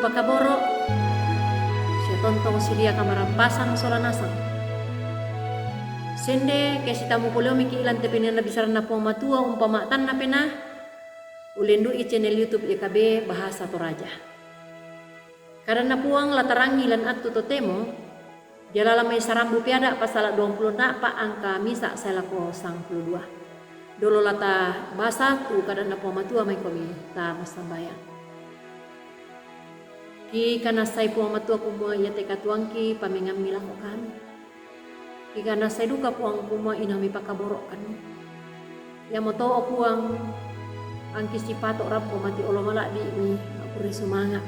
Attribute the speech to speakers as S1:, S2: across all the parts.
S1: pakaboro sia tontong silia kamarampasan solanasang sende ke si tamu polio miki ilan tepena bisa na po matua umpama tan na pena ulendu i channel YouTube YKB Bahasa Toraja. Karena puang latarangi lan atu totemo jalala may sarambu piada pasal 20 na pa angka misa saya lako sang 22. Dolo lata basa tu kadang na po matua may komi ta masambayang. Ki kana say po matua kumua iya teka tuangki pamingam milang ko kami. Ki kana say duka puang kumua inami pakaborok kanu. Ya moto o puang ang kisipato rampo mati olo malak di ini aku resumanga.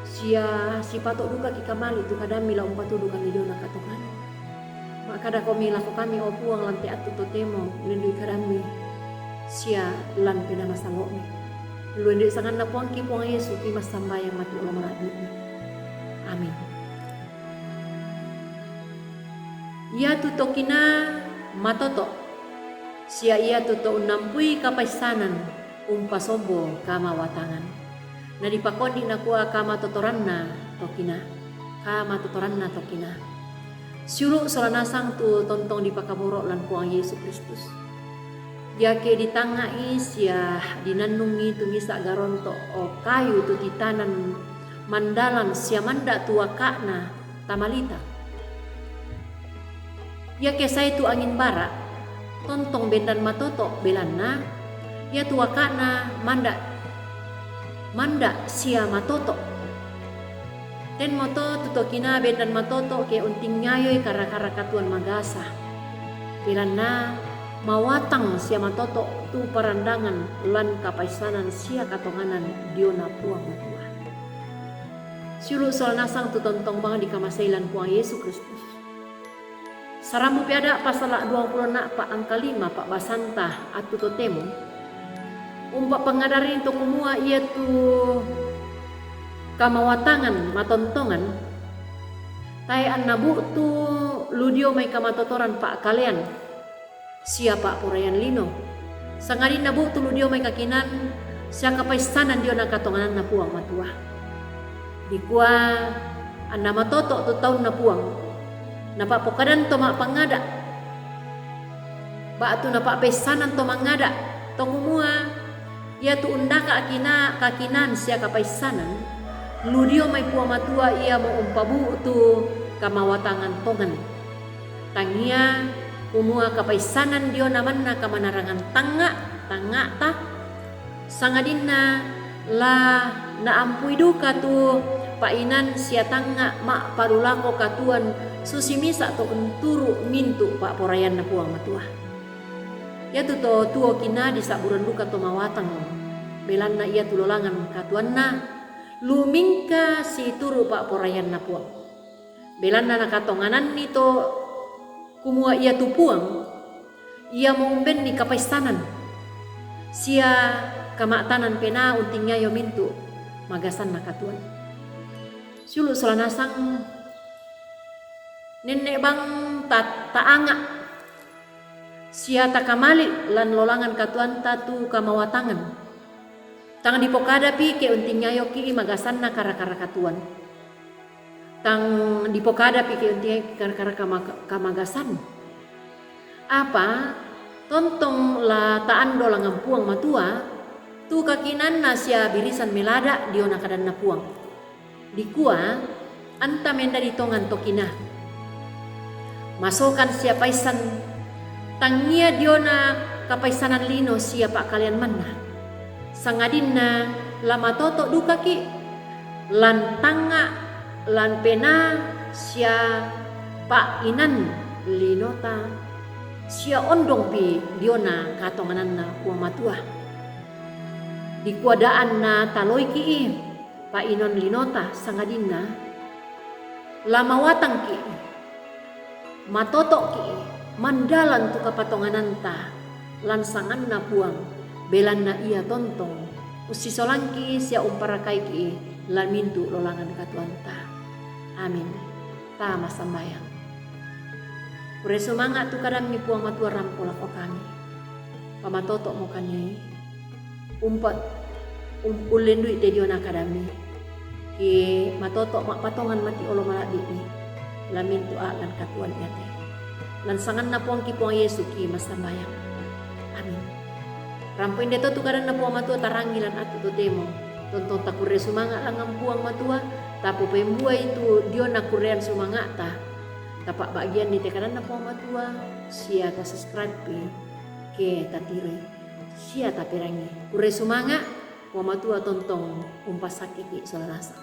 S1: Sia sipato duka ki kamali tu kadang mila umpatu duka ni dona katongan. Makada komi lako kami o puang lantai atu totemo lindui kadami. Sia lan pena masangomi. Luende sangan na puang ki puang Yesu ki mas sambayang mati olo malak di ini. Amin. Ia tutokina matoto. Sia ia tuto unampui kapaisanan umpasobo kama watangan. Na dipakoni na kuah kama totoranna tokina. Kama totoranna tokina. Siulu solanasang tu tontong dipakaboro lan puang Yesus Kristus. Yake ditangai sia dinanungi tumisa garonto o kayu tu titanan mandalan sia manda tua kakna tamalita. Yake saya tu angin barak tontong bendan matoto belanna ya tua kakna manda sia matoto. Ten moto tutokina bendan matoto ke unting nyayoy kara-kara katuan magasa. Belanna mawatang sia matoto tu parandangan lan kapaisanan sia katonganan diona puang matua. Siulu soal nasang tu tontong bang di kamasailan puang Yesus Kristus. Sarambu piada pasal 20 na pa angka 5 pak basanta atu totemo. Umpak pengadarin to kumua ia tu kamawatangan matontongan. Tai nabu tu ludio may kamatotoran pak kalian. Siapa purayan lino. Sangarin nabu tu ludio may kakinan siya kapaisanan dio na katonganan na puang matua. Dikua anna matoto tu taon na puang. Napapokadan to pangada. Baatu napapaisanan to mangada. To kumua ia tu undaka kakinan siya kapaisanan. Ludio may puang matua ia mo umpabu tu kamawatangan tongan. Tangia kumua kapaisanan dio naman na kamanarangan tanga ta sangadin na la naampui duka tu painan sia tanga mak parulako katuan susimisa to unturu mintu pak porayan na puang matua. Ya tu to tuo kina di saburan duka to mawatang belan na ia tulolangan katuan na lumingka si turu pak porayan na puang. Belan na nakatonganan nito kumua ia tu puang ia maumben di kapaisanan sia kamaktanan pena untingnya yo mintu magasan na katuan. Siulu solanasang nenek bang taanga sia takamali lan lolangan katuan tatu kamawatangan. Tang dipokada pi ke untingnya yoki magasan na kara-kara katuan. Tang dipokada pi ke untingnya kara-kara kamagasan. Apa tontong la taan dolangan puang matua tu kakinan na sia birisan melada diona kadan na puang. Dikua anta menda ditongan tokina. Masokan sia paisan tangia diona kapaisanan lino sia pak kalian manna. Sangadinna lama toto duka ki lan tanga lan pena sia pak inan linota sia ondong pi diona katonganan na puang matua. Dikuadaan na taloi ki pa inon linota sangadina lama watang ki matoto ki mandalan tu kapatonganan ta lansangan na puang belan na ia tontong usisolangki sia umparakai ki lan mintu lolangan katuan ta. Amin. Ta masambayang. Pure sumanga tu kadang ni puang matua rampola ko kami. Pamatoto mo kani umpat umpulin duit de diona kadami. ki matoto mak patongan mati olo maladi ni lamin tu lan katuan yate lan sangan na puang ki puang Yesu ki mas tambayang. Amin. Rampoin deto tu karan na puang matua tarangilan atu tu demo tontong takure sumanga langam puang matua tapu pembua itu dio na kurean sumanga ta tapak bagian ni tekanan na puang matua sia ta subscribe ke tatire sia ta perangi kure sumanga puang matua tontong umpas sakiki solarasa.